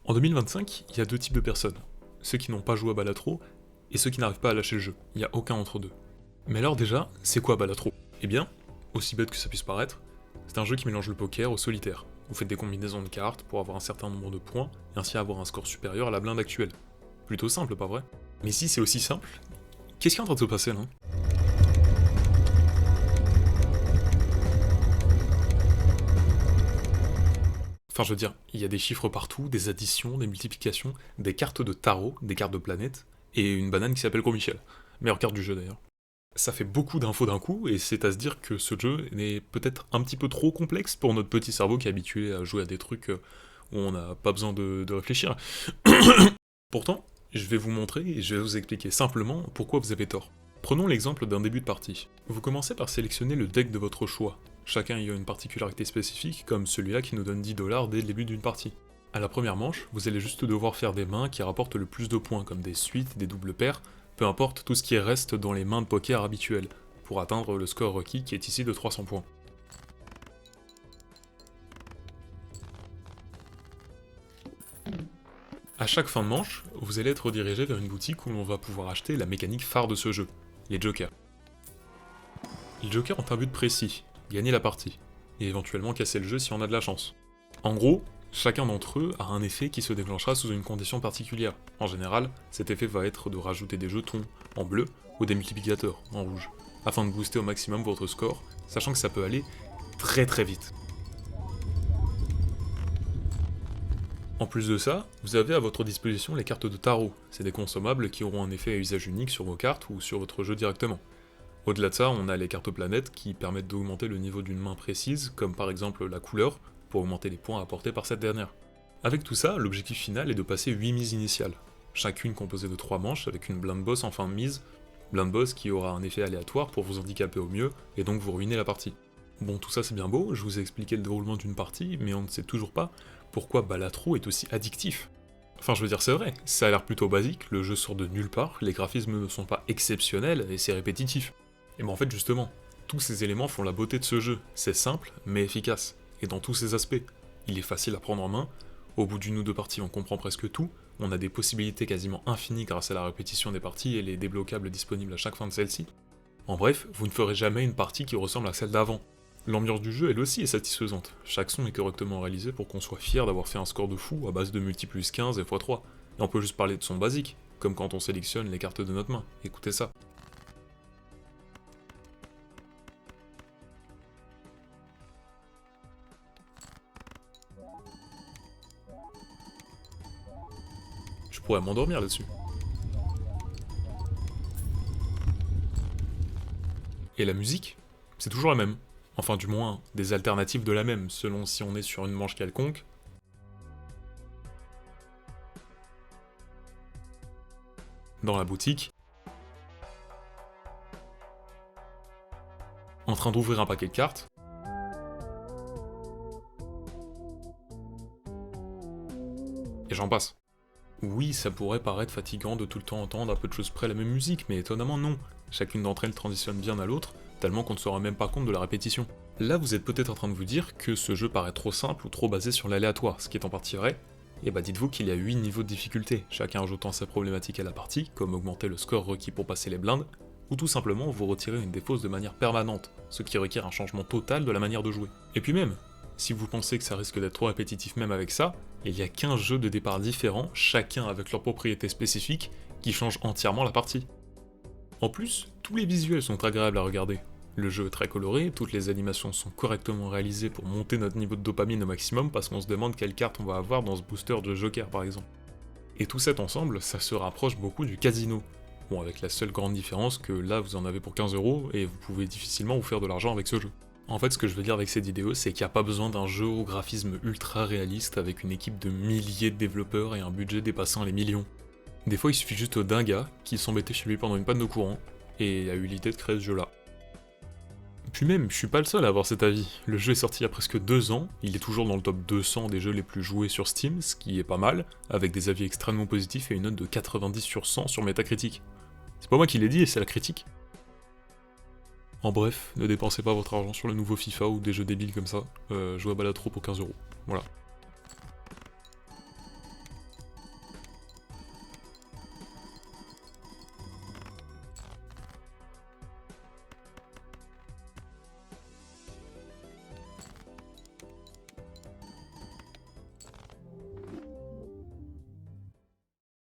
En 2025, il y a deux types de personnes. Ceux qui n'ont pas joué à Balatro, et ceux qui n'arrivent pas à lâcher le jeu. Il n'y a aucun entre deux. Mais alors déjà, c'est quoi Balatro? Eh bien, aussi bête que ça puisse paraître, c'est un jeu qui mélange le poker au solitaire. Vous faites des combinaisons de cartes pour avoir un certain nombre de points, et ainsi avoir un score supérieur à la blinde actuelle. Plutôt simple, pas vrai? Mais si c'est aussi simple, qu'est-ce qui est en train de se passer là? Enfin, je veux dire, il y a des chiffres partout, des additions, des multiplications, des cartes de tarot, des cartes de planètes, et une banane qui s'appelle Gros Michel. Meilleure carte du jeu d'ailleurs. Ça fait beaucoup d'infos d'un coup, et c'est à se dire que ce jeu est peut-être un petit peu trop complexe pour notre petit cerveau qui est habitué à jouer à des trucs où on n'a pas besoin de réfléchir. Pourtant, je vais vous montrer et je vais vous expliquer simplement pourquoi vous avez tort. Prenons l'exemple d'un début de partie. Vous commencez par sélectionner le deck de votre choix. Chacun y a une particularité spécifique, comme celui-là qui nous donne 10 $ dès le début d'une partie. À la première manche, vous allez juste devoir faire des mains qui rapportent le plus de points, comme des suites, des doubles paires, peu importe tout ce qui reste dans les mains de poker habituelles, pour atteindre le score requis qui est ici de 300 points. A chaque fin de manche, vous allez être redirigé vers une boutique où l'on va pouvoir acheter la mécanique phare de ce jeu, les jokers. Les jokers ont un but précis, gagner la partie, et éventuellement casser le jeu si on a de la chance. En gros, chacun d'entre eux a un effet qui se déclenchera sous une condition particulière. En général, cet effet va être de rajouter des jetons en bleu ou des multiplicateurs en rouge, afin de booster au maximum votre score, sachant que ça peut aller très très vite. En plus de ça, vous avez à votre disposition les cartes de tarot, c'est des consommables qui auront un effet à usage unique sur vos cartes ou sur votre jeu directement. Au-delà de ça, on a les cartes planètes qui permettent d'augmenter le niveau d'une main précise, comme par exemple la couleur, pour augmenter les points apportés par cette dernière. Avec tout ça, l'objectif final est de passer 8 mises initiales, chacune composée de 3 manches avec une blind boss en fin de mise, blind boss qui aura un effet aléatoire pour vous handicaper au mieux et donc vous ruiner la partie. Bon, tout ça c'est bien beau, je vous ai expliqué le déroulement d'une partie, mais on ne sait toujours pas pourquoi Balatro est aussi addictif. Enfin, je veux dire, c'est vrai, ça a l'air plutôt basique, le jeu sort de nulle part, les graphismes ne sont pas exceptionnels et c'est répétitif. Et ben en fait, justement, tous ces éléments font la beauté de ce jeu. C'est simple, mais efficace. Et dans tous ses aspects. Il est facile à prendre en main, au bout d'une ou deux parties on comprend presque tout, on a des possibilités quasiment infinies grâce à la répétition des parties et les débloquables disponibles à chaque fin de celle-ci. En bref, vous ne ferez jamais une partie qui ressemble à celle d'avant. L'ambiance du jeu, elle aussi, est satisfaisante. Chaque son est correctement réalisé pour qu'on soit fier d'avoir fait un score de fou à base de multi plus 15 et x3. Et on peut juste parler de son basique, comme quand on sélectionne les cartes de notre main. Écoutez ça. Je pourrais m'endormir là-dessus. Et la musique, c'est toujours la même. Enfin du moins, des alternatives de la même, selon si on est sur une manche quelconque. Dans la boutique. En train d'ouvrir un paquet de cartes. Et j'en passe. Oui, ça pourrait paraître fatigant de tout le temps entendre à peu de choses près la même musique, mais étonnamment non. Chacune d'entre elles transitionne bien à l'autre, tellement qu'on ne se rend même pas compte de la répétition. Là, vous êtes peut-être en train de vous dire que ce jeu paraît trop simple ou trop basé sur l'aléatoire, ce qui est en partie vrai. Et bah dites-vous qu'il y a 8 niveaux de difficulté, chacun ajoutant sa problématique à la partie, comme augmenter le score requis pour passer les blindes, ou tout simplement vous retirer une défausse de manière permanente, ce qui requiert un changement total de la manière de jouer. Et puis même, si vous pensez que ça risque d'être trop répétitif même avec ça, il y a 15 jeux de départ différents, chacun avec leurs propriétés spécifiques, qui changent entièrement la partie. En plus, tous les visuels sont agréables à regarder. Le jeu est très coloré, toutes les animations sont correctement réalisées pour monter notre niveau de dopamine au maximum parce qu'on se demande quelle carte on va avoir dans ce booster de Joker par exemple. Et tout cet ensemble, ça se rapproche beaucoup du casino. Bon, avec la seule grande différence que là vous en avez pour 15 € et vous pouvez difficilement vous faire de l'argent avec ce jeu. En fait, ce que je veux dire avec cette vidéo, c'est qu'il n'y a pas besoin d'un jeu au graphisme ultra réaliste avec une équipe de milliers de développeurs et un budget dépassant les millions. Des fois, il suffit juste d'un gars qui s'embêtait chez lui pendant une panne de courant et a eu l'idée de créer ce jeu-là. Puis même, je suis pas le seul à avoir cet avis. Le jeu est sorti il y a presque 2 ans, il est toujours dans le top 200 des jeux les plus joués sur Steam, ce qui est pas mal, avec des avis extrêmement positifs et une note de 90 sur 100 sur Metacritic. C'est pas moi qui l'ai dit, c'est la critique. En bref, ne dépensez pas votre argent sur le nouveau FIFA ou des jeux débiles comme ça, jouez à Balatro pour 15 €. Voilà.